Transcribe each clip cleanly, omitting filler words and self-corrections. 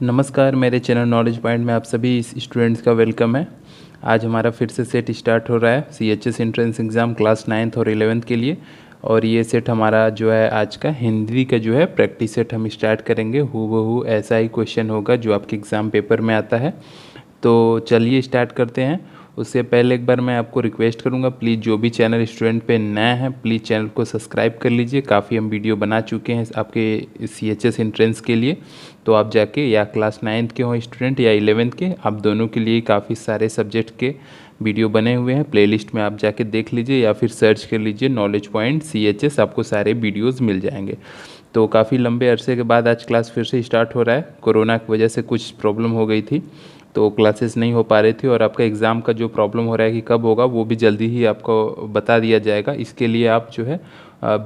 नमस्कार, मेरे channel knowledge point में आप सभी स्टूडेंट्स का वेलकम है। आज हमारा फिर से सेट स्टार्ट हो रहा है CHS entrance exam class 9th और 11th के लिए। और ये सेट हमारा जो है आज का हिंदी का जो है प्रैक्टिस सेट हम स्टार्ट करेंगे। हूबहू ऐसा ही क्वेश्चन होगा जो आपके एग्ज़ाम पेपर में आता है। तो चलिए स्टार्ट करते हैं। उससे पहले एक बार मैं आपको रिक्वेस्ट करूंगा, प्लीज़ जो भी चैनल स्टूडेंट पे नया है प्लीज़ चैनल को सब्सक्राइब कर लीजिए। काफ़ी हम वीडियो बना चुके हैं आपके CHS एंट्रेंस के लिए। तो आप जाके या क्लास 9th के हों स्टूडेंट या 11th के, आप दोनों के लिए काफ़ी सारे सब्जेक्ट के वीडियो बने हुए हैं। प्लेलिस्ट में आप जाके देख लीजिए या फिर सर्च कर लीजिए नॉलेज पॉइंट CHS, आपको सारे वीडियोज़ मिल जाएंगे। तो काफ़ी लंबे अरसे के बाद आज क्लास फिर से स्टार्ट हो रहा है। कोरोना की वजह से कुछ प्रॉब्लम हो गई थी तो क्लासेस नहीं हो पा रही थी, और आपका एग्ज़ाम का जो प्रॉब्लम हो रहा है कि कब होगा वो भी जल्दी ही आपको बता दिया जाएगा। इसके लिए आप जो है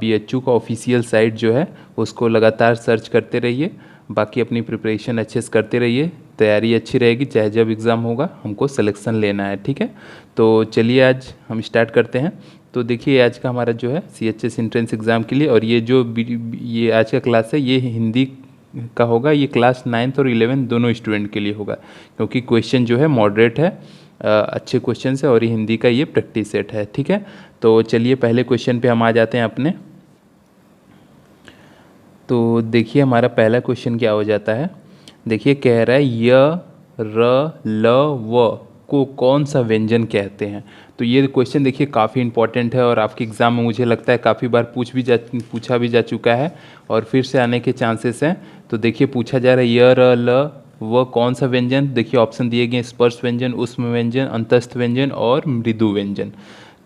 BHU का ऑफिशियल साइट जो है उसको लगातार सर्च करते रहिए। बाकी अपनी प्रिपरेशन अच्छे से करते रहिए, तैयारी अच्छी रहेगी, चाहे जब एग्ज़ाम होगा हमको सिलेक्शन लेना है, ठीक है। तो चलिए आज हम स्टार्ट करते हैं। तो देखिए आज का हमारा जो है CHS एंट्रेंस एग्ज़ाम के लिए, और ये आज का क्लास है ये हिंदी का होगा। ये क्लास 9th और 11th दोनों स्टूडेंट के लिए होगा, क्योंकि क्वेश्चन जो है मॉडरेट है, अच्छे क्वेश्चन है, और ये हिंदी का ये प्रैक्टिस सेट है, ठीक है। तो चलिए पहले क्वेश्चन पे हम आ जाते हैं अपने। तो देखिए हमारा पहला क्वेश्चन क्या हो जाता है। देखिए कह रहा है य र ल व को कौन सा व्यंजन कहते हैं। तो ये क्वेश्चन देखिए काफ़ी इंपॉर्टेंट है, और आपके एग्ज़ाम में मुझे लगता है काफ़ी बार पूछा भी जा चुका है, और फिर से आने के चांसेस हैं। तो देखिए पूछा जा रहा है य र ल व कौन सा व्यंजन। देखिए ऑप्शन दिए गए स्पर्श व्यंजन, ऊष्म व्यंजन, अंतस्थ व्यंजन और मृदु व्यंजन।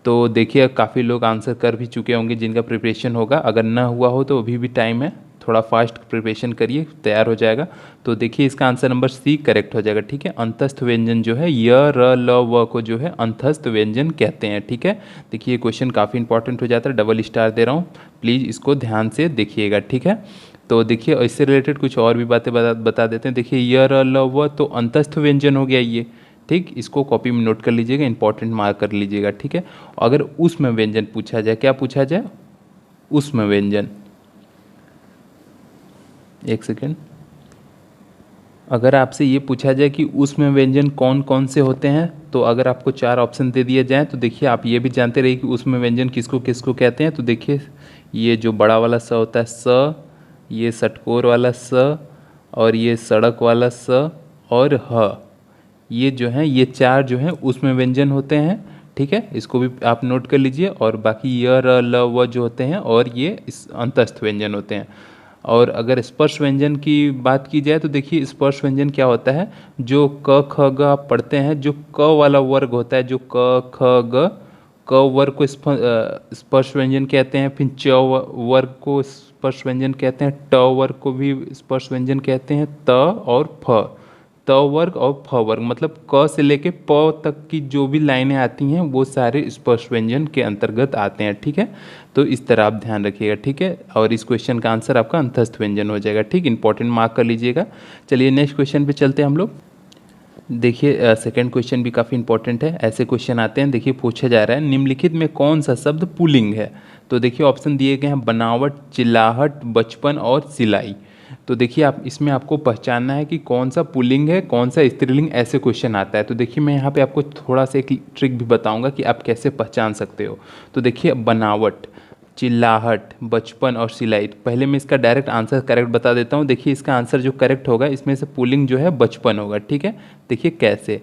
तो देखिए काफ़ी लोग आंसर कर भी चुके होंगे जिनका प्रिपरेशन होगा। अगर ना हुआ हो तो अभी भी टाइम है, थोड़ा फास्ट प्रिपरेशन करिए, तैयार हो जाएगा। तो देखिए इसका आंसर नंबर C करेक्ट हो जाएगा, ठीक है। अंतस्थ व्यंजन जो है य र ल व को जो है अंतस्थ व्यंजन कहते हैं, ठीक है। देखिए ये क्वेश्चन काफ़ी इंपॉर्टेंट हो जाता है, डबल स्टार दे रहा हूँ, प्लीज़ इसको ध्यान से देखिएगा, ठीक है। तो देखिए इससे रिलेटेड कुछ और भी बातें बता देते हैं। देखिए य र ल व तो अंतस्थ व्यंजन हो गया ये, ठीक। इसको कॉपी में नोट कर लीजिएगा, इंपॉर्टेंट मार्क कर लीजिएगा, ठीक है। अगर ऊष्म व्यंजन पूछा जाए, क्या पूछा जाए, ऊष्म व्यंजन, एक सेकेंड। अगर आपसे ये पूछा जाए कि ऊष्म व्यंजन कौन कौन से होते हैं, तो अगर आपको 4 ऑप्शन दे दिए जाएँ तो देखिए आप ये भी जानते रहिए कि ऊष्म व्यंजन किसको किसको कहते हैं। तो देखिए ये जो बड़ा वाला स होता है स, ये षटकोर वाला स, और ये सड़क वाला स, और ह, ये जो हैं ये 4 जो हैं ऊष्म व्यंजन होते हैं, ठीक है। इसको भी आप नोट कर लीजिए। और बाकी य र ल व जो होते हैं और ये इस अंतस्थ व्यंजन होते हैं। और अगर स्पर्श व्यंजन की बात की जाए तो देखिए स्पर्श व्यंजन क्या होता है, जो क ख ग आप पढ़ते हैं, जो क वाला वर्ग होता है, जो क ख ग, क वर्ग को स्पर्श व्यंजन कहते हैं। फिर च वर्ग को स्पर्श व्यंजन कहते हैं, ट वर्ग को भी स्पर्श व्यंजन कहते हैं, त और फ, त वर्ग और फ वर्ग, मतलब क से लेके प तक की जो भी लाइनें आती हैं वो सारे स्पर्श व्यंजन के अंतर्गत आते हैं, ठीक है। तो इस तरह आप ध्यान रखिएगा, ठीक है। और इस क्वेश्चन का आंसर आपका अंतस्थ व्यंजन हो जाएगा, ठीक। इंपॉर्टेंट मार्क कर लीजिएगा। चलिए नेक्स्ट क्वेश्चन पे चलते हैं हम लोग। देखिए सेकंड क्वेश्चन भी काफ़ी इंपॉर्टेंट है। ऐसे क्वेश्चन आते हैं, देखिए पूछा जा रहा है निम्नलिखित में कौन सा शब्द पुल्लिंग है। तो देखिए ऑप्शन दिए गए हैं बनावट, चिल्लाहट, बचपन और सिलाई। तो देखिए आप इसमें आपको पहचानना है कि कौन सा पुल्लिंग है कौन सा स्त्रीलिंग, ऐसे क्वेश्चन आता है। तो देखिए मैं यहाँ पे आपको थोड़ा सा एक ट्रिक भी बताऊंगा कि आप कैसे पहचान सकते हो। तो देखिए बनावट, चिल्लाहट, बचपन और सिलाई, तो पहले मैं इसका डायरेक्ट आंसर करेक्ट बता देता हूँ। देखिए इसका आंसर जो करेक्ट होगा इसमें से पुल्लिंग जो है बचपन होगा, ठीक है। देखिए कैसे,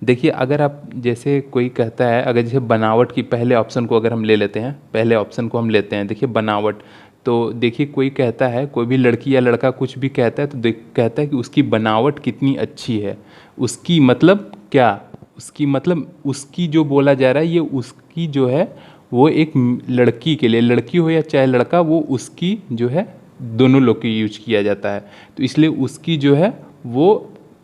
देखिए अगर आप जैसे कोई कहता है, अगर जैसे बनावट की पहले ऑप्शन को अगर हम ले लेते हैं, पहले ऑप्शन को हम लेते हैं, देखिए बनावट। तो देखिए कोई कहता है, कोई भी लड़की या लड़का कुछ भी कहता है तो कहता है कि उसकी बनावट कितनी अच्छी है। उसकी मतलब क्या, उसकी मतलब उसकी जो बोला जा रहा है ये उसकी जो है वो एक लड़की के लिए, लड़की हो या चाहे लड़का, वो उसकी जो है दोनों लोग की यूज किया जाता है। तो इसलिए उसकी जो है वो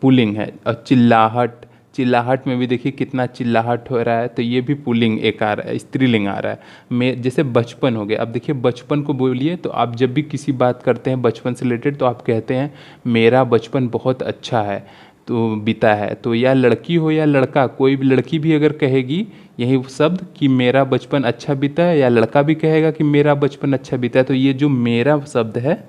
पुल्लिंग है। और चिल्लाहट, चिल्लाहट में भी देखिए कितना चिल्लाहट हो रहा है, तो ये भी पुल्लिंग एक आ रहा है, स्त्रीलिंग आ रहा है। मैं जैसे बचपन हो गया, अब देखिए बचपन को बोलिए तो आप जब भी किसी बात करते हैं बचपन से रिलेटेड तो आप कहते हैं मेरा बचपन बहुत अच्छा है, तो बीता है। तो या लड़की हो या लड़का, कोई भी लड़की भी अगर कहेगी यही शब्द कि मेरा बचपन अच्छा बीता है, या लड़का भी कहेगा कि मेरा बचपन अच्छा बीता है, तो ये जो मेरा शब्द है,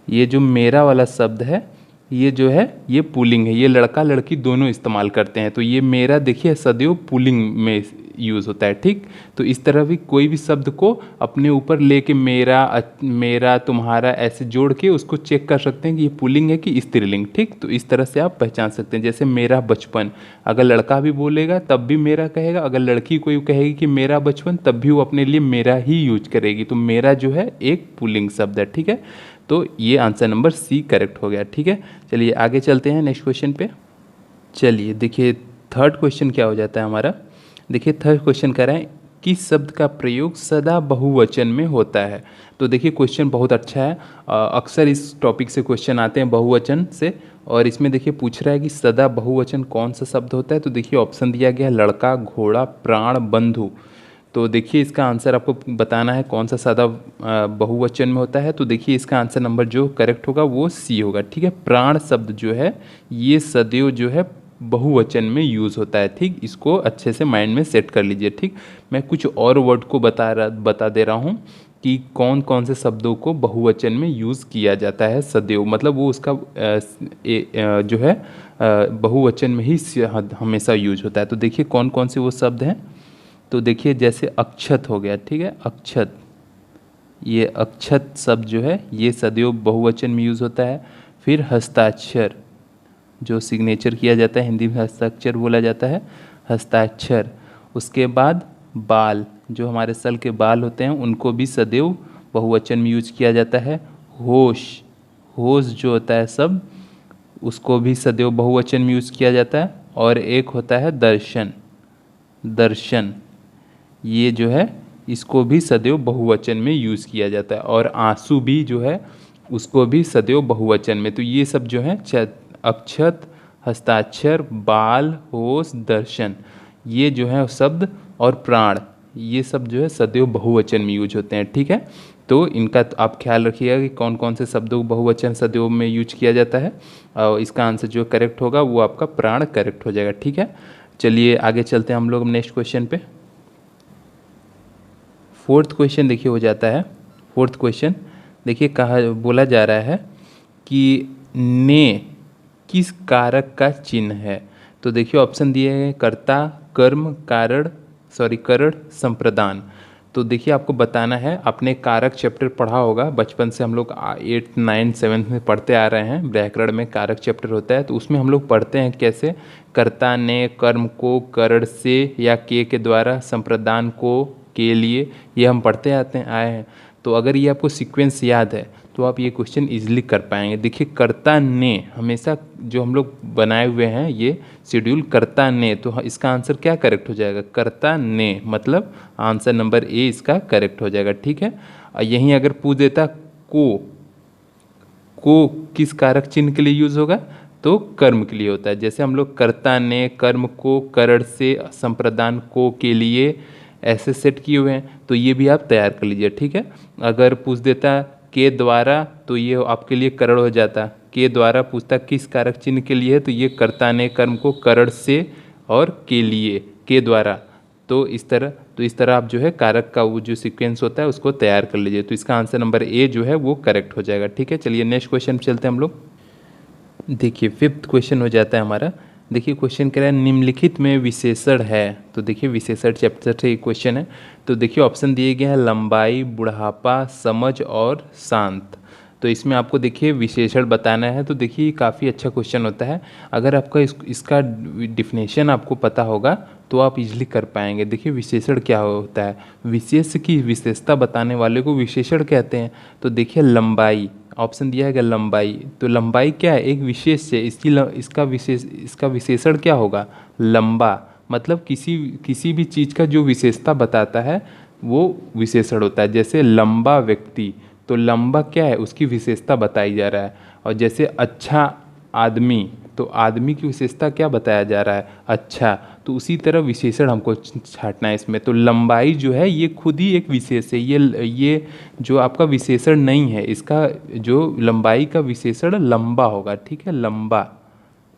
ये जो मेरा वाला शब्द है ये जो है ये पुल्लिंग है, ये लड़का लड़की दोनों इस्तेमाल करते हैं। तो ये मेरा देखिए सदैव पुल्लिंग में यूज़ होता है, ठीक। तो इस तरह भी कोई भी शब्द को अपने ऊपर लेके मेरा तुम्हारा ऐसे जोड़ के उसको चेक कर सकते हैं कि ये पुल्लिंग है कि स्त्रीलिंग, ठीक। तो इस तरह से आप पहचान सकते हैं। जैसे मेरा बचपन, अगर लड़का भी बोलेगा तब भी मेरा कहेगा, अगर लड़की कोई कहेगी कि मेरा बचपन तब भी वो अपने लिए मेरा ही यूज करेगी। तो मेरा जो है एक पुल्लिंग शब्द है, ठीक है। तो ये आंसर नंबर सी करेक्ट हो गया, ठीक है। चलिए आगे चलते हैं नेक्स्ट क्वेश्चन पे। चलिए देखिए थर्ड क्वेश्चन क्या हो जाता है हमारा। देखिए थर्ड क्वेश्चन कह रहे हैं किस शब्द का प्रयोग सदा बहुवचन में होता है। तो देखिए क्वेश्चन बहुत अच्छा है, अक्सर इस टॉपिक से क्वेश्चन आते हैं बहुवचन से। और इसमें देखिए पूछ रहा है कि सदा बहुवचन कौन सा शब्द होता है। तो देखिए ऑप्शन दिया गया है लड़का, घोड़ा, प्राण, बंधु। तो देखिए इसका आंसर आपको बताना है कौन सा सदा बहुवचन में होता है। तो देखिए इसका आंसर नंबर जो करेक्ट होगा वो सी होगा, ठीक है। प्राण शब्द जो है ये सदैव जो है बहुवचन में यूज़ होता है, ठीक। इसको अच्छे से माइंड में सेट कर लीजिए, ठीक। मैं कुछ और वर्ड को बता दे रहा हूँ कि कौन कौन से शब्दों को बहुवचन में यूज़ किया जाता है सदैव, मतलब वो उसका जो है बहुवचन में ही हमेशा यूज होता है। तो देखिए कौन कौन से वो शब्द हैं। तो देखिए जैसे अक्षत हो गया, ठीक है, अक्षत, ये अक्षत शब्द जो है ये सदैव बहुवचन में यूज़ होता है। फिर हस्ताक्षर, जो सिग्नेचर किया जाता है, हिंदी में हस्ताक्षर बोला जाता है, हस्ताक्षर। उसके बाद बाल, जो हमारे सर के बाल होते हैं उनको भी सदैव बहुवचन में यूज किया जाता है। होश, होश जो होता है शब्द उसको भी सदैव बहुवचन में यूज किया जाता है। और एक होता है दर्शन, दर्शन, ये जो है इसको भी सदैव बहुवचन में यूज़ किया जाता है। और आंसू भी जो है उसको भी सदैव बहुवचन में। तो ये सब जो है अक्षत, हस्ताक्षर, बाल, होश, दर्शन, ये जो है शब्द, और प्राण, ये सब जो है सदैव बहुवचन में यूज होते हैं, ठीक है। तो इनका तो आप ख्याल रखिएगा कि कौन कौन से शब्दों को बहुवचन सदैव में यूज किया जाता है। और इसका आंसर जो करेक्ट होगा वो आपका प्राण करेक्ट हो जाएगा, ठीक है। चलिए आगे चलते हैं हम लोग नेक्स्ट क्वेश्चन पे। फोर्थ क्वेश्चन देखिए हो जाता है। फोर्थ क्वेश्चन देखिए कहा बोला जा रहा है कि ने किस कारक का चिन्ह है। तो देखिए ऑप्शन दिए हैं कर्ता, कर्म, करण, संप्रदान। तो देखिए आपको बताना है, आपने कारक चैप्टर पढ़ा होगा बचपन से, हम लोग 8, 9, 7 में पढ़ते आ रहे हैं। व्याकरण में कारक चैप्टर होता है, तो उसमें हम लोग पढ़ते हैं कैसे कर्ता ने कर्म को करण से या के द्वारा, संप्रदान को के लिए, ये हम पढ़ते आए हैं। तो अगर ये आपको सीक्वेंस याद है तो आप ये क्वेश्चन इजीली कर पाएंगे। देखिए कर्ता ने हमेशा जो हम लोग बनाए हुए हैं ये शेड्यूल कर्ता ने, तो इसका आंसर क्या करेक्ट हो जाएगा, कर्ता ने, मतलब आंसर नंबर ए इसका करेक्ट हो जाएगा, ठीक है। यहीं अगर पूछ देता को किस कारक चिन्ह के लिए यूज होगा, तो कर्म के लिए होता है। जैसे हम लोग कर्ता ने कर्म को करण से, संप्रदान को के लिए ऐसे सेट किए हुए हैं, तो ये भी आप तैयार कर लीजिए, ठीक है। अगर पूछ देता के द्वारा तो ये आपके लिए करण हो जाता। के द्वारा पूछता किस कारक चिन्ह के लिए है, तो ये कर्ता ने कर्म को करण से और के लिए, के द्वारा। तो इस तरह आप जो है कारक का वो जो सीक्वेंस होता है उसको तैयार कर लीजिए। तो इसका आंसर नंबर ए जो है वो करेक्ट हो जाएगा, ठीक है। चलिए नेक्स्ट क्वेश्चन चलते हैं हम लोग। देखिए फिफ्थ क्वेश्चन हो जाता है हमारा। देखिए क्वेश्चन कह रहा है निम्नलिखित में विशेषण है। तो देखिए विशेषण चैप्टर से क्वेश्चन है। तो देखिए ऑप्शन दिए गए हैं लंबाई, बुढ़ापा, समझ और शांत। तो इसमें आपको देखिए विशेषण बताना है। तो देखिए काफ़ी अच्छा क्वेश्चन होता है। अगर आपका इसका डिफिनेशन आपको पता होगा तो आप इजीली कर पाएंगे। देखिए विशेषण क्या होता है, विशेष की विशेषता बताने वाले को विशेषण कहते हैं। तो देखिए लंबाई, ऑप्शन दिया है लंबाई, तो लंबाई क्या है, एक विशेष है, इसका विशेषण क्या होगा, लंबा, मतलब किसी भी चीज़ का जो विशेषता बताता है वो विशेषण होता है। जैसे लंबा व्यक्ति, तो लंबा क्या है, उसकी विशेषता बताई जा रहा है। और जैसे अच्छा आदमी, तो आदमी की विशेषता क्या बताया जा रहा है, अच्छा। तो उसी तरह विशेषण हमको छांटना है इसमें। तो लंबाई जो है ये खुद ही एक विशेष है, ये जो आपका विशेषण नहीं है, इसका जो लंबाई का विशेषण लंबा होगा, ठीक है।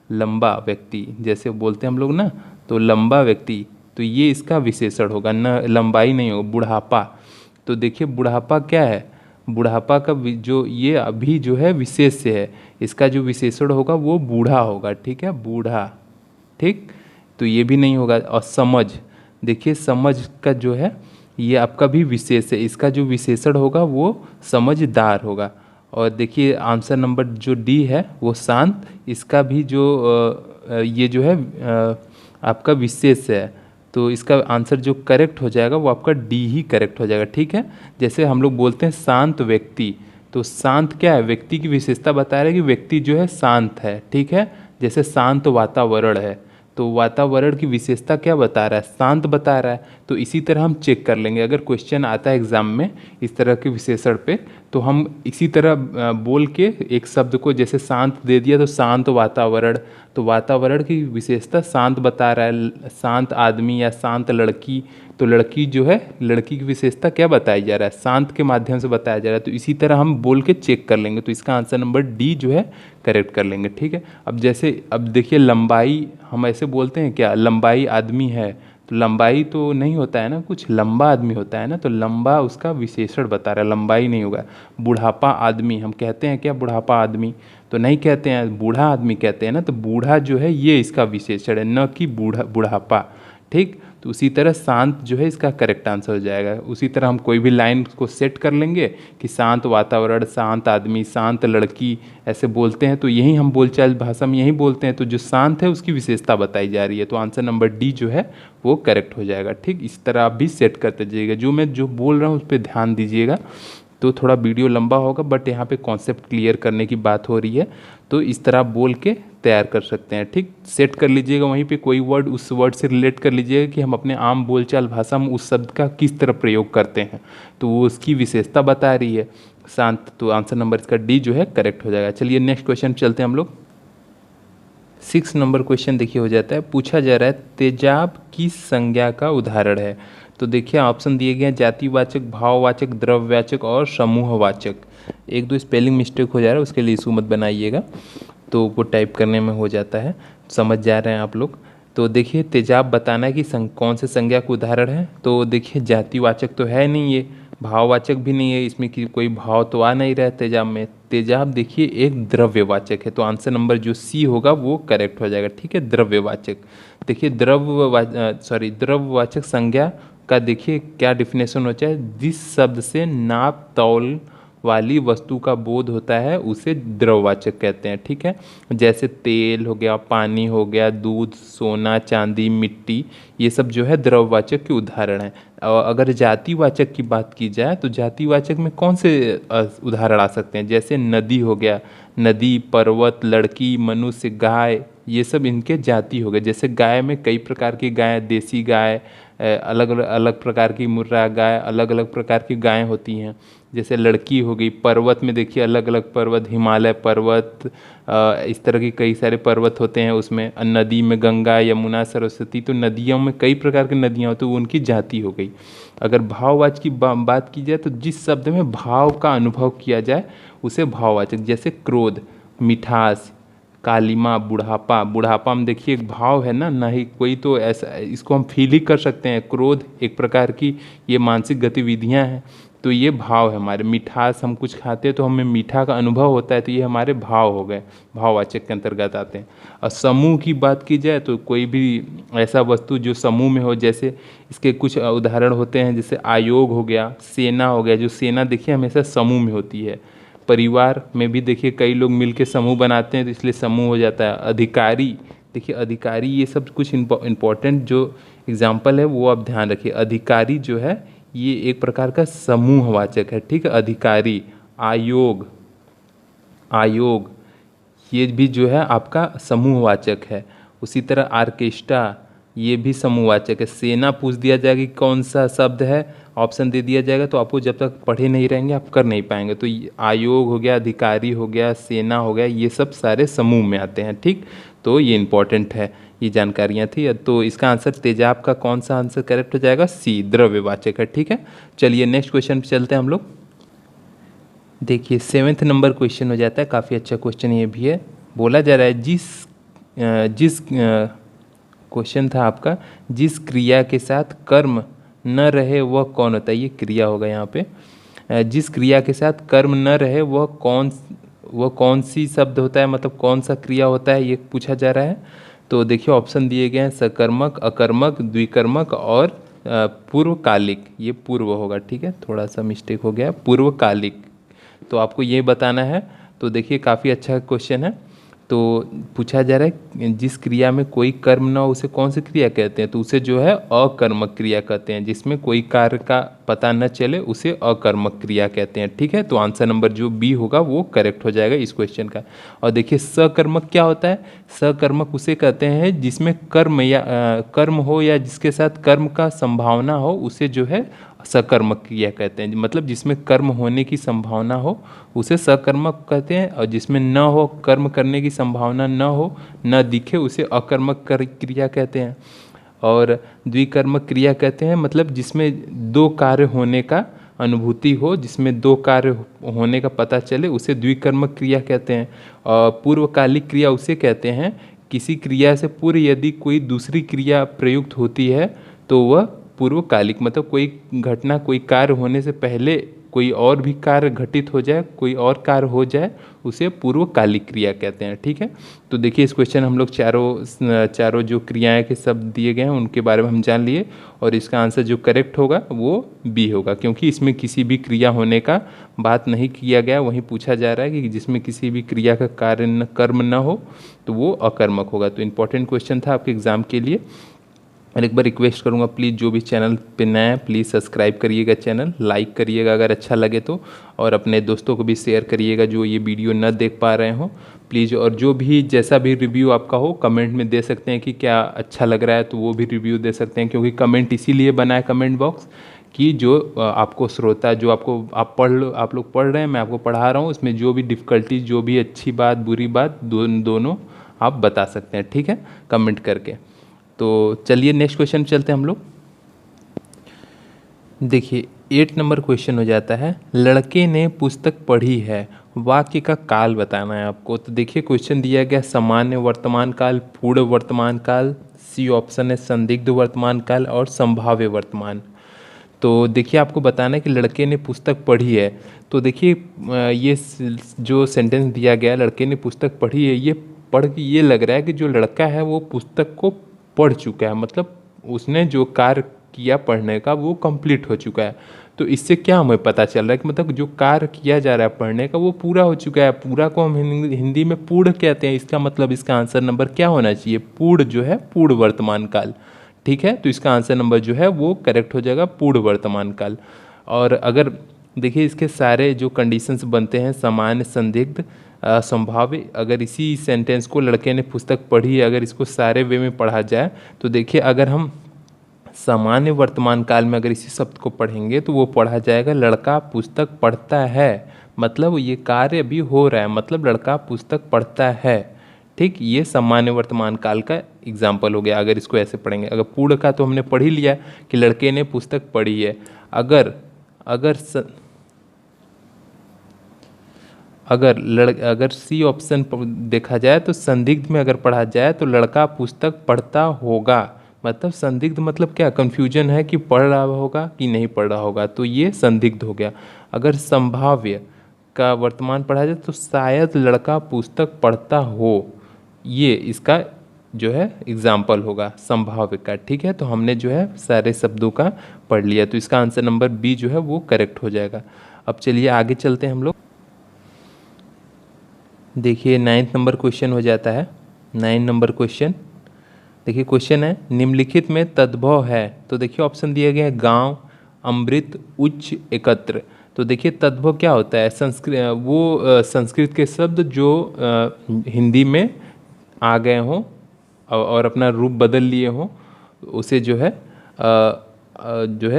लंबा व्यक्ति जैसे बोलते हैं हम लोग ना, तो लंबा व्यक्ति, तो ये इसका विशेषण होगा, न लंबाई नहीं होगा। बुढ़ापा, तो देखिए बुढ़ापा क्या है, बुढ़ापा का जो ये अभी जो है विशेष्य है, इसका जो विशेषण होगा वो बूढ़ा होगा, ठीक है, बूढ़ा, ठीक। तो ये भी नहीं होगा। और समझ, देखिए समझ का जो है ये आपका भी विशेष है, इसका जो विशेषण होगा वो समझदार होगा। और देखिए आंसर नंबर जो डी है वो शांत, इसका भी जो ये जो है आपका विशेष है, तो इसका आंसर जो करेक्ट हो जाएगा वो आपका डी ही करेक्ट हो जाएगा, ठीक है। जैसे हम लोग बोलते हैं शांत व्यक्ति, तो शांत क्या है, व्यक्ति की विशेषता बता रहा है कि व्यक्ति जो है शांत है, ठीक है। जैसे शांत वातावरण है, तो वातावरण की विशेषता क्या बता रहा है, शांत बता रहा है। तो इसी तरह हम चेक कर लेंगे, अगर क्वेश्चन आता है एग्जाम में इस तरह के विशेषण पे, तो हम इसी तरह बोल के एक शब्द को, जैसे शांत दे दिया तो शांत वातावरण, तो वातावरण की विशेषता शांत बता रहा है, शांत आदमी या शांत लड़की, तो लड़की जो है, लड़की की विशेषता क्या बताया जा रहा है, शांत के माध्यम से बताया जा रहा है। तो इसी तरह हम बोल के चेक कर लेंगे, तो इसका आंसर नंबर डी जो है करेक्ट कर लेंगे, ठीक है। अब जैसे अब देखिए लंबाई, हम ऐसे बोलते हैं क्या, लंबाई आदमी है, तो लंबाई तो नहीं होता है ना, कुछ लंबा आदमी होता है ना, तो लंबा उसका विशेषण बता रहा है, लंबाई नहीं होगा। बुढ़ापा आदमी, हम कहते हैं क्या बुढ़ापा आदमी, तो नहीं कहते हैं, बूढ़ा आदमी कहते हैं ना, तो बूढ़ा जो है ये इसका विशेषण है, न कि बुढ़ापा, ठीक। तो उसी तरह शांत जो है इसका करेक्ट आंसर हो जाएगा। उसी तरह हम कोई भी लाइन को सेट कर लेंगे कि शांत वातावरण, शांत आदमी, शांत लड़की, ऐसे बोलते हैं, तो यही हम बोलचाल भाषा में यही बोलते हैं, तो जो शांत है उसकी विशेषता बताई जा रही है, तो आंसर नंबर डी जो है वो करेक्ट हो जाएगा, ठीक। इस तरह आप भी सेट करते जाइएगा, जो मैं जो बोल रहा हूँ उस पर ध्यान दीजिएगा। तो थोड़ा वीडियो लंबा होगा, बट यहाँ पे कॉन्सेप्ट क्लियर करने की बात हो रही है, तो इस तरह बोल के तैयार कर सकते हैं, ठीक। सेट कर लीजिएगा, वहीं पे कोई वर्ड उस वर्ड से रिलेट कर लीजिएगा कि हम अपने आम बोलचाल भाषा में उस शब्द का किस तरह प्रयोग करते हैं, तो वो उसकी विशेषता बता रही है शांत। तो आंसर नंबर इसका डी जो है करेक्ट हो जाएगा। चलिए नेक्स्ट क्वेश्चन चलते हैं हम लोग। 6 नंबर क्वेश्चन देखिए हो जाता है, पूछा जा रहा है तेजाब किस संज्ञा का उदाहरण है। तो देखिए ऑप्शन दिए गए हैं जातिवाचक, भाववाचक, द्रव्यवाचक और समूहवाचक। एक दो स्पेलिंग मिस्टेक हो जा रहा है, उसके लिए इशू मत बनाइएगा, तो वो टाइप करने में हो जाता है, समझ जा रहे हैं आप लोग। तो देखिए तेजाब बताना है कि कौन से संज्ञा का उदाहरण है, तो देखिए जातिवाचक तो है नहीं, ये भाववाचक भी नहीं है, इसमें कि कोई भाव तो आ नहीं रहा है तेजाब में। तेजाब देखिए एक द्रव्यवाचक है, तो आंसर नंबर जो सी होगा वो करेक्ट हो जाएगा, ठीक है, द्रव्यवाचक। देखिए द्रव्यवाचक संज्ञा का देखिए क्या डिफिनेशन होता है, जिस शब्द से नाप तौल वाली वस्तु का बोध होता है उसे द्रववाचक कहते हैं, ठीक है। जैसे तेल हो गया, पानी हो गया, दूध, सोना, चांदी, मिट्टी, ये सब जो है द्रववाचक के उदाहरण हैं। और अगर जातिवाचक की बात की जाए तो जातिवाचक में कौन से उदाहरण आ सकते हैं, जैसे नदी हो गया, नदी, पर्वत, लड़की, मनुष्य, गाय, ये सब इनके जाति हो गए। जैसे गाय में कई प्रकार की गाय, देसी गाय, अलग अलग प्रकार की मुर्रा गाय, अलग अलग प्रकार की गायें होती हैं। जैसे लड़की हो गई, पर्वत में देखिए अलग अलग पर्वत, हिमालय पर्वत, इस तरह के कई सारे पर्वत होते हैं उसमें। नदी में गंगा, यमुना, सरस्वती, तो नदियों में कई प्रकार की नदियाँ होती हैं, तो उनकी जाति हो गई। अगर भाववाचक की बात की जाए तो जिस शब्द में भाव का अनुभव किया जाए उसे भाववाचक, जैसे क्रोध, मिठास, कालिमा, बुढ़ापा। बुढ़ापा में देखिए एक भाव है ना, नहीं कोई तो ऐसा, इसको हम फील ही कर सकते हैं। क्रोध एक प्रकार की ये मानसिक गतिविधियां हैं, तो ये भाव है हमारे। मिठास, हम कुछ खाते हैं तो हमें मीठा का अनुभव होता है, तो ये हमारे भाव हो गए, भाववाचक के अंतर्गत आते हैं। और समूह की बात की जाए तो कोई भी ऐसा वस्तु जो समूह में हो, जैसे इसके कुछ उदाहरण होते हैं, जैसे आयोग हो गया, सेना हो गया, जो सेना देखिए हमेशा समूह में होती है। परिवार में भी देखिए कई लोग मिलके समूह बनाते हैं, तो इसलिए समूह हो जाता है। अधिकारी, देखिए अधिकारी, ये सब कुछ इम्पोर्टेंट जो एग्जाम्पल है वो आप ध्यान रखिए। अधिकारी जो है ये एक प्रकार का समूहवाचक है, ठीक है। अधिकारी, आयोग, आयोग ये भी जो है आपका समूहवाचक है। उसी तरह आर्केस्ट्रा, ये भी समूहवाचक है। सेना पूछ दिया जाएगा कि कौन सा शब्द है, ऑप्शन दे दिया जाएगा, तो आपको जब तक पढ़े नहीं रहेंगे आप कर नहीं पाएंगे। तो आयोग हो गया, अधिकारी हो गया, सेना हो गया, ये सब सारे समूह में आते हैं, ठीक। तो ये इंपॉर्टेंट है, ये जानकारियाँ थी। तो इसका आंसर तेजाब का कौन सा आंसर करेक्ट हो जाएगा, सी, द्रव्यवाचक है, ठीक है। चलिए नेक्स्ट क्वेश्चन पे चलते हैं हम लोग। देखिए 7th नंबर क्वेश्चन हो जाता है, काफ़ी अच्छा क्वेश्चन ये भी है। बोला जा रहा है जिस क्वेश्चन था आपका, जिस क्रिया के साथ कर्म न रहे वह कौन होता है, ये क्रिया होगा यहाँ पे। जिस क्रिया के साथ कर्म न रहे वह कौन सी शब्द होता है, मतलब कौन सा क्रिया होता है, ये पूछा जा रहा है। तो देखिए ऑप्शन दिए गए हैं सकर्मक, अकर्मक, द्विकर्मक और पूर्वकालिक। ये पूर्व होगा, ठीक है, थोड़ा सा मिस्टेक हो गया, पूर्वकालिक। तो आपको ये बताना है। तो देखिए काफ़ी अच्छा क्वेश्चन है। तो पूछा जा रहा है जिस क्रिया में कोई कर्म ना हो उसे कौन सी क्रिया कहते हैं, तो उसे जो है अकर्मक क्रिया कहते हैं। जिसमें कोई कार्य का पता न चले उसे अकर्मक क्रिया कहते हैं, ठीक है। तो आंसर नंबर जो बी होगा वो करेक्ट हो जाएगा इस क्वेश्चन का। और देखिए सकर्मक क्या होता है, सकर्मक उसे कहते हैं जिसमें कर्म या कर्म हो या जिसके साथ कर्म का संभावना हो उसे जो है सकर्मक क्रिया कहते हैं। मतलब जिसमें कर्म होने की संभावना हो उसे सकर्मक कहते हैं, और जिसमें न हो, कर्म करने की संभावना न हो, न दिखे, उसे अकर्मक क्रिया कहते हैं। और द्विकर्मक क्रिया कहते हैं मतलब जिसमें दो कार्य होने का अनुभूति हो, जिसमें दो कार्य होने का पता चले, उसे द्विकर्मक क्रिया कहते हैं। और पूर्वकालिक क्रिया उसे कहते हैं किसी क्रिया से पूर्व यदि कोई दूसरी क्रिया प्रयुक्त होती है तो वह पूर्वकालिक, मतलब कोई घटना, कोई कार्य होने से पहले कोई और भी कार्य घटित हो जाए, कोई और कार्य हो जाए, उसे पूर्वकालिक क्रिया कहते हैं, ठीक है। तो देखिए इस क्वेश्चन हम लोग चारों जो क्रियाएं के शब्द दिए गए हैं उनके बारे में हम जान लिए, और इसका आंसर जो करेक्ट होगा वो बी होगा, क्योंकि इसमें किसी भी क्रिया होने का बात नहीं किया गया। वहीं पूछा जा रहा है कि जिसमें किसी भी क्रिया का कार्य कर्म न हो तो वो अकर्मक होगा। तो इम्पोर्टेंट क्वेश्चन था आपके एग्जाम के लिए। और एक बार रिक्वेस्ट करूंगा, प्लीज़ जो भी चैनल पे नया है प्लीज़ सब्सक्राइब करिएगा, चैनल लाइक करिएगा अगर अच्छा लगे तो, और अपने दोस्तों को भी शेयर करिएगा जो ये वीडियो न देख पा रहे हो प्लीज़। और जो भी जैसा भी रिव्यू आपका हो कमेंट में दे सकते हैं कि क्या अच्छा लग रहा है, तो वो भी रिव्यू दे सकते हैं, क्योंकि कमेंट इसीलिए बना है कमेंट बॉक्स कि जो आपको श्रोता, जो आपको आप लोग पढ़ रहे हैं, मैं आपको पढ़ा रहा हूँ, उसमें जो भी डिफ़िकल्टी, जो भी अच्छी बात बुरी बात दोनों आप बता सकते हैं, ठीक है, कमेंट करके। तो चलिए नेक्स्ट क्वेश्चन चलते हैं हम लोग। देखिए 8 नंबर क्वेश्चन हो जाता है, लड़के ने पुस्तक पढ़ी है, वाक्य का काल बताना है आपको। तो देखिए क्वेश्चन दिया गया सामान्य वर्तमान काल, पूर्ण वर्तमान काल, सी ऑप्शन है संदिग्ध वर्तमान काल और संभाव्य वर्तमान। तो देखिए आपको बताना है कि लड़के ने पुस्तक पढ़ी है। तो देखिए ये जो सेंटेंस दिया गया, लड़के ने पुस्तक पढ़ी है, ये पढ़ के ये लग रहा है कि जो लड़का है वो पुस्तक को पढ़ चुका है, मतलब उसने जो कार्य किया पढ़ने का वो कंप्लीट हो चुका है। तो इससे क्या हमें पता चल रहा है कि मतलब जो कार्य किया जा रहा है पढ़ने का वो पूरा हो चुका है। पूरा को हम हिंदी में पूर्ण कहते हैं। इसका मतलब इसका आंसर नंबर क्या होना चाहिए, पूर्ण जो है पूर्ण वर्तमान काल, ठीक है। तो इसका आंसर नंबर जो है वो करेक्ट हो जाएगा, पूर्ण वर्तमान काल। और अगर देखिए इसके सारे जो कंडीशंस बनते हैं, सामान्य, संदिग्ध, संभाव्य, अगर इसी सेंटेंस को लड़के ने पुस्तक पढ़ी है, अगर इसको सारे वे में पढ़ा जाए तो देखिए अगर हम सामान्य वर्तमान काल में अगर इसी शब्द को पढ़ेंगे तो वो पढ़ा जाएगा लड़का पुस्तक पढ़ता है, मतलब ये कार्य अभी हो रहा है, मतलब लड़का पुस्तक पढ़ता है, ठीक। ये सामान्य वर्तमान काल का एग्जाम्पल हो गया अगर इसको ऐसे पढ़ेंगे। अगर पूर्ण का तो हमने पढ़ ही लिया कि लड़के ने पुस्तक पढ़ी है। अगर अगर अगर सी ऑप्शन देखा जाए तो संदिग्ध में अगर पढ़ा जाए तो लड़का पुस्तक पढ़ता होगा, मतलब संदिग्ध मतलब क्या, कंफ्यूजन है कि पढ़ रहा होगा कि नहीं पढ़ रहा होगा, तो ये संदिग्ध हो गया। अगर संभाव्य का वर्तमान पढ़ा जाए तो शायद लड़का पुस्तक पढ़ता हो, ये इसका जो है एग्जाम्पल होगा संभाव्य का, ठीक है। तो हमने जो है सारे शब्दों का पढ़ लिया, तो इसका आंसर नंबर बी जो है वो करेक्ट हो जाएगा। अब चलिए आगे चलते हैं हम लोग। देखिए 9 नंबर क्वेश्चन हो जाता है। 9 नंबर क्वेश्चन, देखिए क्वेश्चन है निम्नलिखित में तद्भव है। तो देखिए ऑप्शन दिया गया है गांव, अमृत, उच्च, एकत्र। तो देखिए तद्भव क्या होता है, संस्कृत के शब्द जो हिंदी में आ गए हों और अपना रूप बदल लिए हों उसे जो है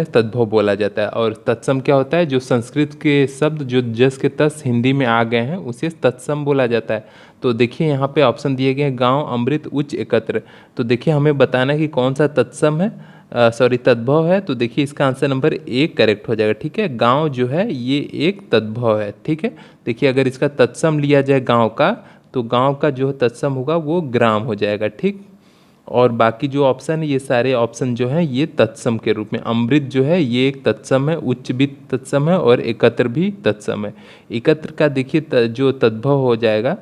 तद्भव बोला जाता है। और तत्सम क्या होता है, जो संस्कृत के शब्द जो जस के तस हिंदी में आ गए हैं उसे तत्सम बोला जाता है। तो देखिए यहाँ पे ऑप्शन दिए गए हैं गांव, अमृत, उच्च, एकत्र। तो देखिए हमें बताना है कि कौन सा तत्सम है, तद्भव है। तो देखिए इसका आंसर नंबर ए करेक्ट हो जाएगा, ठीक है। गांव जो है ये एक तद्भव है, ठीक है। देखिए अगर इसका तत्सम लिया जाए गांव का, तो गांव का जो तत्सम होगा वो ग्राम हो जाएगा, ठीक। और बाकी जो ऑप्शन है ये सारे ऑप्शन जो हैं ये तत्सम के रूप में। अमृत जो है ये एक तत्सम है, उच्च भी तत्सम है और एकत्र भी तत्सम है। एकत्र का देखिए जो तद्भव हो जाएगा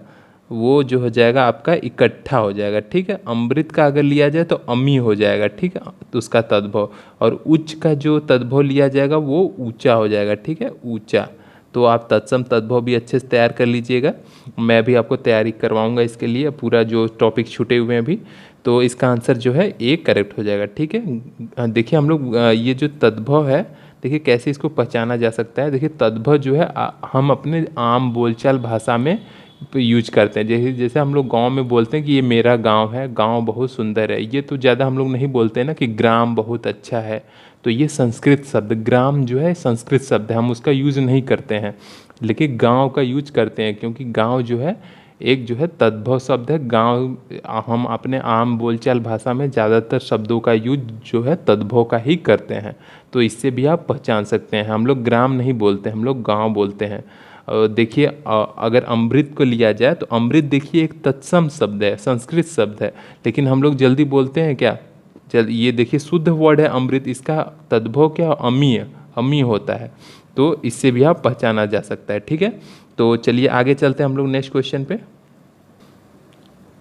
वो जो हो जाएगा आपका इकट्ठा हो जाएगा, ठीक है। अमृत का अगर लिया जाए तो अमी हो जाएगा, ठीक है, तो उसका तद्भव। और उच्च का जो तद्भव लिया जाएगा वो ऊंचा हो जाएगा, ठीक है, ऊंचा। तो आप तत्सम तद्भव भी अच्छे से तैयार कर लीजिएगा, मैं भी आपको तैयारी करवाऊंगा इसके लिए, पूरा जो टॉपिक छूटे हुए हैं अभी। तो इसका आंसर जो है ए करेक्ट हो जाएगा, ठीक है। देखिए हम लोग ये जो तद्भव है, देखिए कैसे इसको पहचाना जा सकता है। देखिए तद्भव जो है हम अपने आम बोलचाल भाषा में यूज करते हैं। जैसे जैसे हम लोग गांव में बोलते हैं कि ये मेरा गांव है, गांव बहुत सुंदर है, ये तो ज़्यादा हम लोग नहीं बोलते हैं ना कि ग्राम बहुत अच्छा है। तो ये संस्कृत शब्द, ग्राम जो है संस्कृत शब्द है, हम उसका यूज़ नहीं करते हैं, लेकिन गांव का यूज करते हैं, क्योंकि गांव जो है एक जो है तद्भव शब्द है। गांव हम अपने आम बोलचाल भाषा में ज़्यादातर शब्दों का यूज जो है तद्भव का ही करते हैं। तो इससे भी आप पहचान सकते हैं, हम लोग ग्राम नहीं बोलते, हम लोग गांव बोलते हैं। देखिए अगर अमृत को लिया जाए तो अमृत देखिए एक तत्सम शब्द है, संस्कृत शब्द है, लेकिन हम लोग जल्दी बोलते हैं क्या, ये देखिए शुद्ध वर्ड है अमृत, इसका तद्भव क्या अमीय, अमी होता है। तो इससे भी आप पहचाना जा सकता है, ठीक है। तो चलिए आगे चलते हैं हम लोग नेक्स्ट क्वेश्चन पे।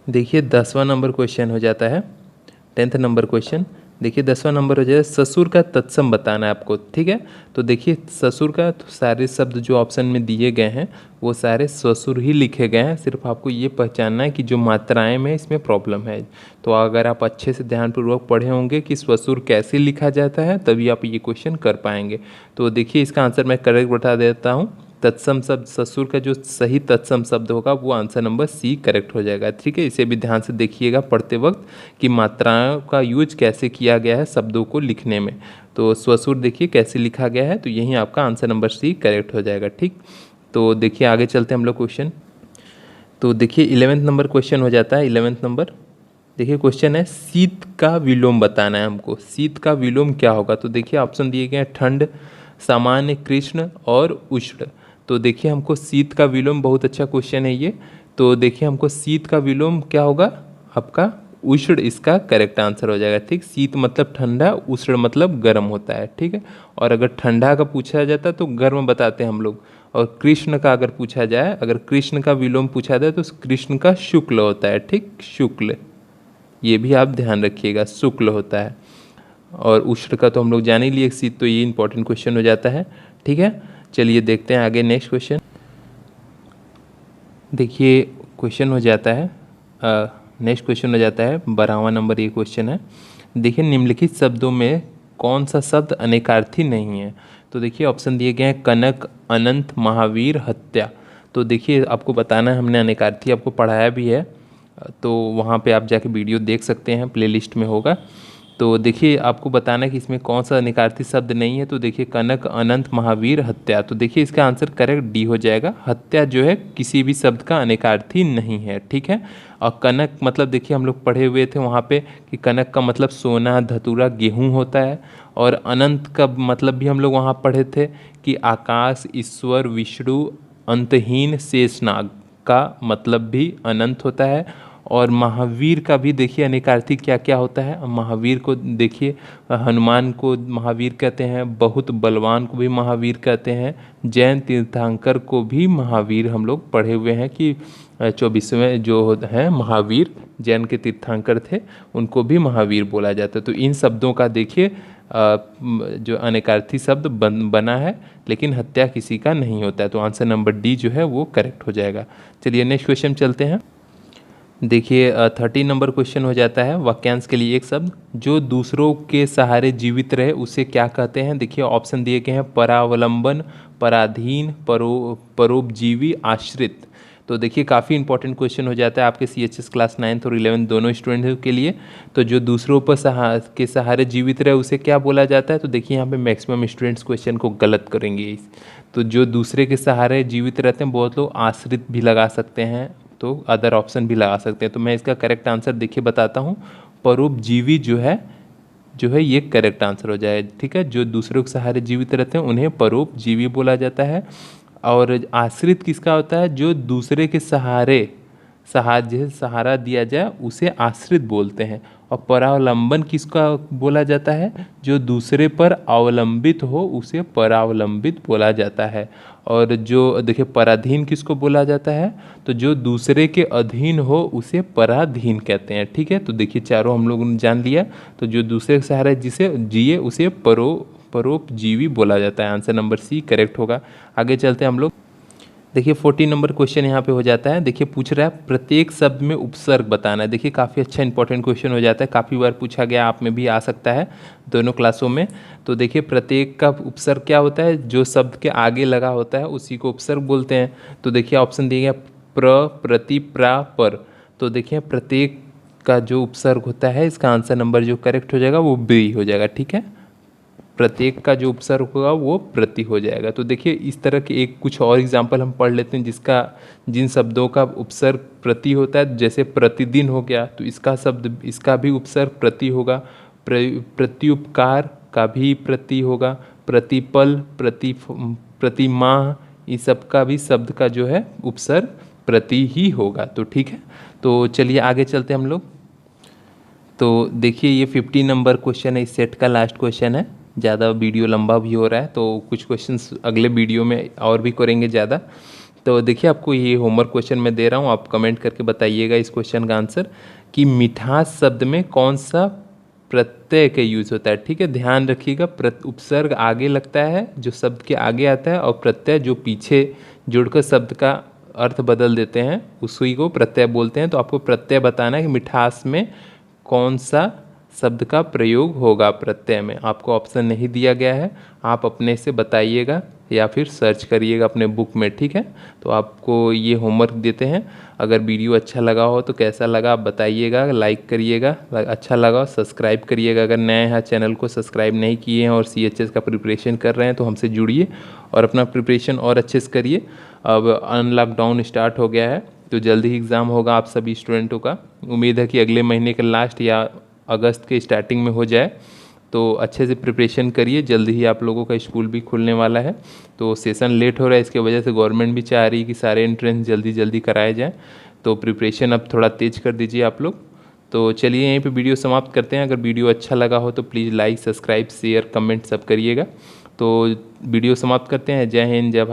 देखिए 10वां नंबर क्वेश्चन हो जाता है, 10th नंबर क्वेश्चन। देखिए 10वां नंबर हो जाए ससुर का तत्सम बताना है आपको, ठीक है। तो देखिए ससुर का तो सारे शब्द जो ऑप्शन में दिए गए हैं वो सारे ससुर ही लिखे गए हैं, सिर्फ आपको ये पहचानना है कि जो मात्राएं में इसमें प्रॉब्लम है। तो अगर आप अच्छे से ध्यानपूर्वक पढ़े होंगे कि ससुर कैसे लिखा जाता है तभी आप ये क्वेश्चन कर पाएंगे। तो देखिए इसका आंसर मैं करेक्ट बता देता हूँ। तत्सम शब्द ससुर का जो सही तत्सम शब्द होगा वो आंसर नंबर सी करेक्ट हो जाएगा, ठीक है। इसे भी ध्यान से देखिएगा पढ़ते वक्त कि मात्राओं का यूज कैसे किया गया है शब्दों को लिखने में। तो ससुर देखिए कैसे लिखा गया है, तो यही आपका आंसर नंबर सी करेक्ट हो जाएगा, ठीक। तो देखिए आगे चलते हैं हम लोग क्वेश्चन। तो देखिए 11th नंबर क्वेश्चन हो जाता है, 11th नंबर। देखिए क्वेश्चन है शीत का विलोम बताना है हमको। शीत का विलोम क्या होगा, तो देखिए ऑप्शन दिए गए हैं ठंड, सामान्य, कृष्ण और उष्ण। तो देखिए हमको शीत का विलोम, बहुत अच्छा क्वेश्चन है ये। तो देखिए हमको शीत का विलोम क्या होगा आपका उष्ण, इसका करेक्ट आंसर हो जाएगा, ठीक। शीत मतलब ठंडा, उष्ण मतलब गर्म होता है, ठीक है। और अगर ठंडा का पूछा जाता है तो गर्म बताते हैं हम लोग। और कृष्ण का अगर पूछा जाए, अगर कृष्ण का विलोम पूछा जाए तो कृष्ण का शुक्ल होता है, ठीक, शुक्ल। ये भी आप ध्यान रखिएगा, शुक्ल होता है। और उष्ण का तो हम लोग जान ही लिए शीत, तो ये इंपॉर्टेंट क्वेश्चन हो जाता है, ठीक है। चलिए देखते हैं आगे नेक्स्ट क्वेश्चन। देखिए क्वेश्चन हो जाता है, नेक्स्ट क्वेश्चन हो जाता है 12वां नंबर ये क्वेश्चन है। देखिए निम्नलिखित शब्दों में कौन सा शब्द अनेकार्थी नहीं है। तो देखिए ऑप्शन दिए गए हैं कनक, अनंत, महावीर, हत्या। तो देखिए आपको बताना है, हमने अनेकार्थी आपको पढ़ाया भी है, तो वहाँ पे आप जाके वीडियो देख सकते हैं, प्लेलिस्ट में होगा। तो देखिए आपको बताना है कि इसमें कौन सा अनेकार्थी शब्द नहीं है। तो देखिए कनक, अनंत, महावीर, हत्या। तो देखिए इसका आंसर करेक्ट डी हो जाएगा। हत्या जो है किसी भी शब्द का अनेकार्थी नहीं है, ठीक है। और कनक मतलब देखिए हम लोग पढ़े हुए थे वहाँ पे कि कनक का मतलब सोना, धतूरा, गेहूँ होता है। और अनंत का मतलब भी हम लोग वहाँ पढ़े थे कि आकाश, ईश्वर, विष्णु, अंतहीन, शेषनाग का मतलब भी अनंत होता है। और महावीर का भी देखिए अनेकार्थी क्या क्या होता है। महावीर को देखिए हनुमान को महावीर कहते हैं, बहुत बलवान को भी महावीर कहते हैं, जैन तीर्थंकर को भी महावीर हम लोग पढ़े हुए हैं कि 24वें जो हैं महावीर जैन के तीर्थंकर थे, उनको भी महावीर बोला जाता है। तो इन शब्दों का देखिए जो अनेकार्थी शब्द बना है, लेकिन हत्या किसी का नहीं होता है। तो आंसर नंबर डी जो है वो करेक्ट हो जाएगा। चलिए नेक्स्ट क्वेश्चन चलते हैं। देखिए 13 नंबर क्वेश्चन हो जाता है वाक्यांश के लिए एक शब्द, जो दूसरों के सहारे जीवित रहे उसे क्या कहते हैं। देखिए ऑप्शन दिए गए हैं परावलंबन, पराधीन, परोपजीवी, आश्रित। तो देखिए काफ़ी इंपॉर्टेंट क्वेश्चन हो जाता है आपके CHS क्लास 9th और 11th दोनों स्टूडेंट के लिए। तो जो दूसरों पर के सहारे जीवित रहे उसे क्या बोला जाता है। तो देखिए यहाँ पे मैक्सिमम स्टूडेंट्स क्वेश्चन को गलत करेंगे। तो जो दूसरे के सहारे जीवित रहते हैं, बहुत लोग आश्रित भी लगा सकते हैं, तो अदर ऑप्शन भी लगा सकते हैं। तो मैं इसका करेक्ट आंसर देखिए बताता हूँ, परोपजीवी जो है ये करेक्ट आंसर हो जाए, ठीक है। जो दूसरों के सहारे जीवित रहते हैं उन्हें परोपजीवी बोला जाता है। और आश्रित किसका होता है, जो दूसरे के सहारे सहारा दिया जाए उसे आश्रित बोलते हैं। और परावलंबन किसका बोला जाता है? जो दूसरे पर अवलंबित हो उसे परावलंबित बोला जाता है। और जो देखिए पराधीन किसको बोला जाता है? तो जो दूसरे के अधीन हो उसे पराधीन कहते हैं। ठीक है, तो देखिए चारों हम लोगों ने जान लिया। तो जो दूसरे के सहारे जिसे जिए उसे परोपजीवी बोला जाता है। आंसर नंबर सी करेक्ट होगा। आगे चलते हैं हम लोग। देखिए 14 नंबर क्वेश्चन यहाँ पे हो जाता है। देखिए पूछ रहा है प्रत्येक शब्द में उपसर्ग बताना है। देखिए काफ़ी अच्छा इंपॉर्टेंट क्वेश्चन हो जाता है, काफ़ी बार पूछा गया, आप में भी आ सकता है दोनों क्लासों में। तो देखिए प्रत्येक का उपसर्ग क्या होता है? जो शब्द के आगे लगा होता है उसी को उपसर्ग बोलते हैं। तो देखिए ऑप्शन दिए गया प्रति, प्रा, पर। तो देखिए प्रत्येक का जो उपसर्ग होता है, इसका आंसर नंबर जो करेक्ट हो जाएगा वो बी हो जाएगा। ठीक है, प्रत्येक का जो उपसर्ग होगा वो प्रति हो जाएगा। तो देखिए इस तरह के एक कुछ और एग्जाम्पल हम पढ़ लेते हैं जिसका जिन शब्दों का उपसर्ग प्रति होता है। जैसे प्रतिदिन हो गया, तो इसका भी उपसर्ग प्रति होगा। प्रत्युपकार का भी प्रति होगा। प्रतिपल, प्रतिमाह, इस सब का भी शब्द का जो है उपसर्ग प्रति ही होगा। तो ठीक है, तो चलिए आगे चलते हैं हम लोग। तो देखिए ये 50 नंबर क्वेश्चन है, इस सेट का लास्ट क्वेश्चन है। ज़्यादा वीडियो लंबा भी हो रहा है तो कुछ क्वेश्चंस अगले वीडियो में और भी करेंगे ज़्यादा। तो देखिए आपको ये होमवर्क क्वेश्चन मैं दे रहा हूँ, आप कमेंट करके बताइएगा इस क्वेश्चन का आंसर कि मिठास शब्द में कौन सा प्रत्यय का यूज होता है। ठीक है, ध्यान रखिएगा, उपसर्ग आगे लगता है जो शब्द के आगे आता है, और प्रत्यय जो पीछे जुड़कर शब्द का अर्थ बदल देते हैं उसी को प्रत्यय बोलते हैं। तो आपको प्रत्यय बताना है कि मिठास में कौन सा शब्द का प्रयोग होगा प्रत्यय में। आपको ऑप्शन नहीं दिया गया है, आप अपने से बताइएगा या फिर सर्च करिएगा अपने बुक में। ठीक है, तो आपको ये होमवर्क देते हैं। अगर वीडियो अच्छा लगा हो तो कैसा लगा आप बताइएगा, लाइक करिएगा, अच्छा लगा हो सब्सक्राइब करिएगा। अगर नए हैं चैनल को सब्सक्राइब नहीं किए हैं और CHS का प्रिपरेशन कर रहे हैं तो हमसे जुड़िए और अपना प्रिपरेशन और अच्छे से करिए। अब अनलॉकडाउन स्टार्ट हो गया है तो जल्दी ही एग्ज़ाम होगा आप सभी स्टूडेंटों का। उम्मीद है कि अगले महीने के लास्ट या अगस्त के स्टार्टिंग में हो जाए। तो अच्छे से प्रिपरेशन करिए, जल्दी ही आप लोगों का स्कूल भी खुलने वाला है। तो सेशन लेट हो रहा है, इसके वजह से गवर्नमेंट भी चाह रही है कि सारे एंट्रेंस जल्दी जल्दी कराए जाएँ। तो प्रिपरेशन अब थोड़ा तेज़ कर दीजिए आप लोग। तो चलिए यहीं पे वीडियो समाप्त करते हैं। अगर वीडियो अच्छा लगा हो तो please like, subscribe, share, comment सब करिएगा। तो वीडियो समाप्त करते हैं। जय हिंद, जय भारत।